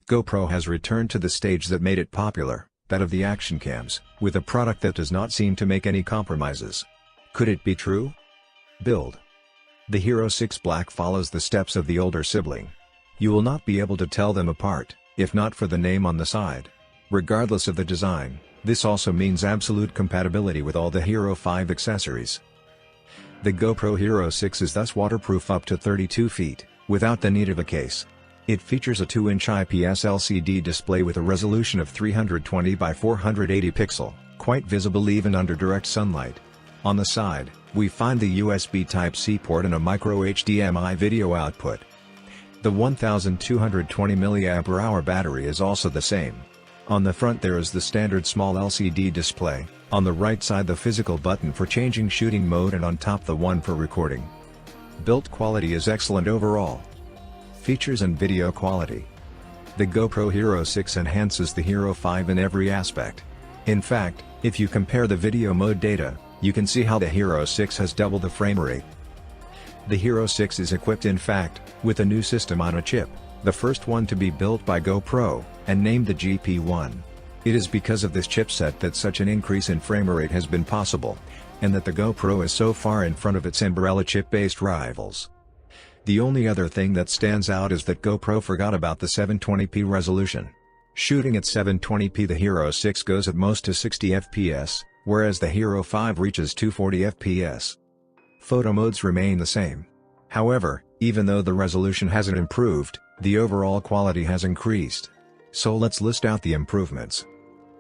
GoPro has returned to the stage that made it popular, that of the action cams, with a product that does not seem to make any compromises. Could it be true? Build. The HERO6 Black follows the steps of the older sibling. You will not be able to tell them apart, if not for the name on the side. Regardless of the design, this also means absolute compatibility with all the Hero 5 accessories. The GoPro HERO6 is thus waterproof up to 32 feet, without the need of a case. It features a 2-inch IPS LCD display with a resolution of 320 by 480 pixel, quite visible even under direct sunlight. On the side, we find the USB Type-C port and a micro HDMI video output. The 1220 mAh battery is also the same. On the front there is the standard small LCD display, on the right side the physical button for changing shooting mode, and on top the one for recording. Build quality is excellent overall. Features and video quality. The GoPro HERO6 enhances the Hero 5 in every aspect. In fact, if you compare the video mode data, you can see how the HERO6 has doubled the frame rate. The HERO6 is equipped in fact, with a new system on a chip, the first one to be built by GoPro, and named the GP1. It is because of this chipset that such an increase in frame rate has been possible, and that the GoPro is so far in front of its umbrella chip-based rivals. The only other thing that stands out is that GoPro forgot about the 720p resolution. Shooting at 720p, the HERO6 goes at most to 60 fps, whereas the Hero 5 reaches 240 fps. Photo modes remain the same. However, even though the resolution hasn't improved, the overall quality has increased. So let's list out the improvements.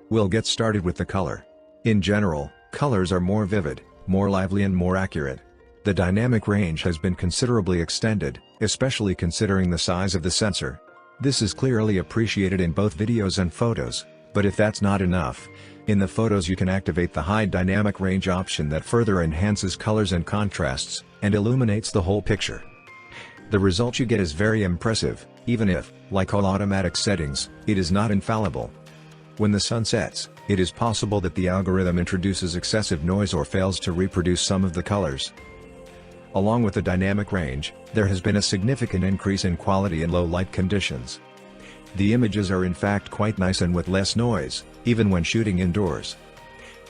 We'll get started with the color. In general, colors are more vivid, more lively and more accurate. The dynamic range has been considerably extended, especially considering the size of the sensor. This is clearly appreciated in both videos and photos, but if that's not enough, in the photos you can activate the high dynamic range option that further enhances colors and contrasts, and illuminates the whole picture. The result you get is very impressive, even if, like all automatic settings, it is not infallible. When the sun sets, it is possible that the algorithm introduces excessive noise or fails to reproduce some of the colors. Along with the dynamic range, there has been a significant increase in quality in low light conditions. The images are in fact quite nice and with less noise, even when shooting indoors.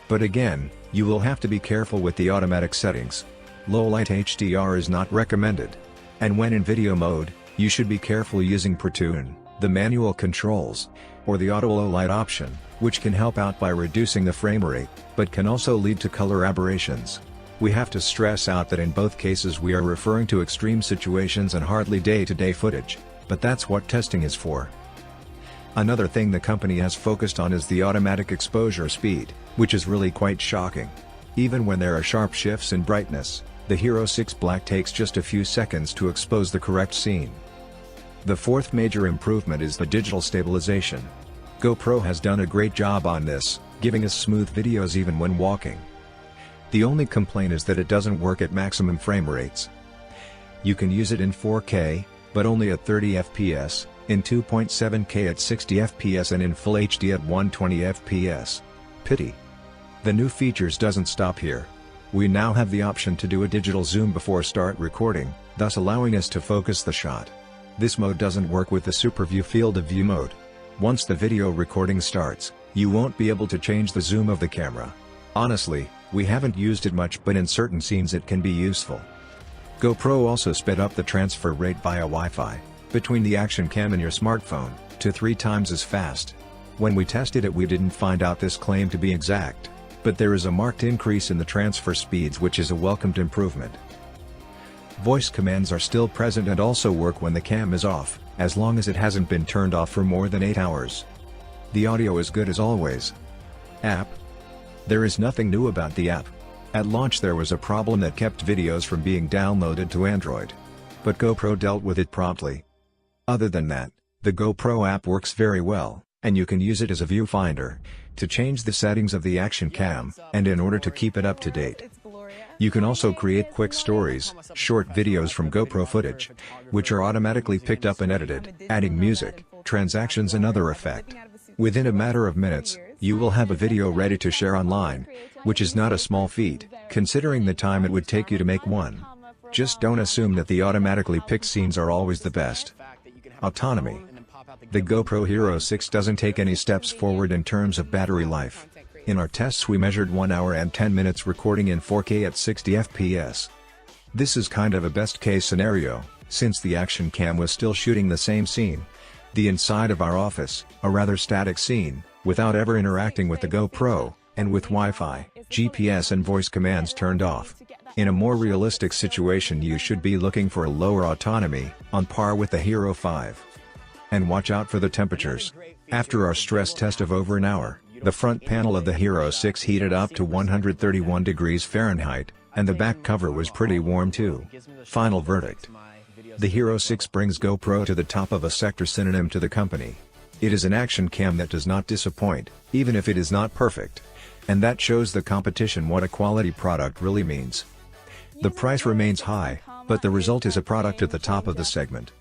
But again, you will have to be careful with the automatic settings. Low light HDR is not recommended. And when in video mode, you should be careful using ProTune, the manual controls, or the auto low light option, which can help out by reducing the frame rate, but can also lead to color aberrations. We have to stress out that in both cases we are referring to extreme situations and hardly day-to-day footage, but that's what testing is for. Another thing the company has focused on is the automatic exposure speed, which is really quite shocking. Even when there are sharp shifts in brightness, the HERO6 Black takes just a few seconds to expose the correct scene. The fourth major improvement is the digital stabilization. GoPro has done a great job on this, giving us smooth videos even when walking. The only complaint is that it doesn't work at maximum frame rates. You can use it in 4K, but only at 30 fps, in 2.7K at 60 fps and in Full HD at 120 fps. Pity. The new features doesn't stop here. We now have the option to do a digital zoom before start recording, thus allowing us to focus the shot. This mode doesn't work with the SuperView field of view mode. Once the video recording starts, you won't be able to change the zoom of the camera. Honestly, we haven't used it much, but in certain scenes it can be useful. GoPro also sped up the transfer rate via Wi-Fi, between the action cam and your smartphone, to 3 times as fast. When we tested it we didn't find out this claim to be exact, but there is a marked increase in the transfer speeds, which is a welcomed improvement. Voice commands are still present and also work when the cam is off, as long as it hasn't been turned off for more than 8 hours. The audio is good as always. App. There is nothing new about the app. At launch there was a problem that kept videos from being downloaded to Android. But GoPro dealt with it promptly. Other than that, the GoPro app works very well, and you can use it as a viewfinder, to change the settings of the action cam, and in order to keep it up to date. You can also create quick stories, short videos from GoPro footage, which are automatically picked up and edited, adding music, transactions and other effect. Within a matter of minutes, you will have a video ready to share online, which is not a small feat, considering the time it would take you to make one. Just don't assume that the automatically picked scenes are always the best. Autonomy. The GoPro Hero 6 doesn't take any steps forward in terms of battery life. In our tests we measured 1 hour and 10 minutes recording in 4K at 60 FPS. This is kind of a best case scenario, since the action cam was still shooting the same scene. The inside of our office, a rather static scene, without ever interacting with the GoPro, and with Wi-Fi, GPS and voice commands turned off. In a more realistic situation you should be looking for a lower autonomy, on par with the Hero 5. And watch out for the temperatures. After our stress test of over an hour, the front panel of the Hero 6 heated up to 131 degrees Fahrenheit, and the back cover was pretty warm too. Final verdict. The Hero 6 brings GoPro to the top of a sector synonym to the company. It is an action cam that does not disappoint, even if it is not perfect. And that shows the competition what a quality product really means. The price remains high, but the result is a product at the top of the segment.